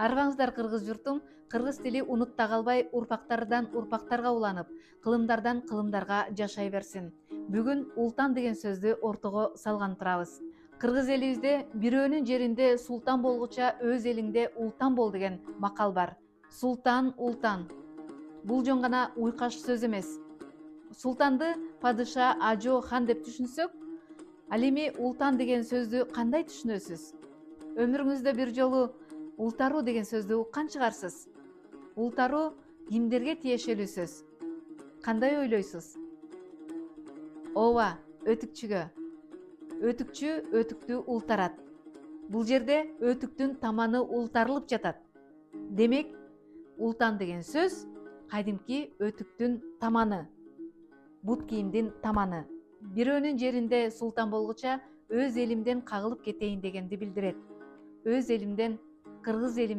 Арбаңыздар кыргыз журтум, кыргыз тили унутта калбай, урпактардан урпактарга уланып, кылымдардан кылымдарга жашай берсин. Бүгүн ултан деген сөздү ортого салган турабыз. Кыргыз элибизде бирөөнүн жеринде султан болгуча өз элиңде ултан бол деген макал бар. Султан, ултан. Бул жөн гана уйкаш сөз эмес. Султанды падыша, ажо, хан деп түшүнсөк, ал эми ултан деген сөздү кандай түшүнөсүз? Өмүрүңүздө бир жолу ултаруу деген сөздү уккан чыгарсыз. Ултаруу кимдерге тиешелүү сөз? Кандай ойлойсуз? Ооба, өтүкчүгө. Өтүкчү өтүктү ултарат. Бул жерде өтүктүн таманы ултарылып жатат. Демек, ултан деген сөз кадимки өтүктүн таманы, бут кийимдин таманы. Бирөөнүн жеринде султан болгуча өз элимден кагылып кетейин дегенди билдирет. Өз элимден, кыргыз элим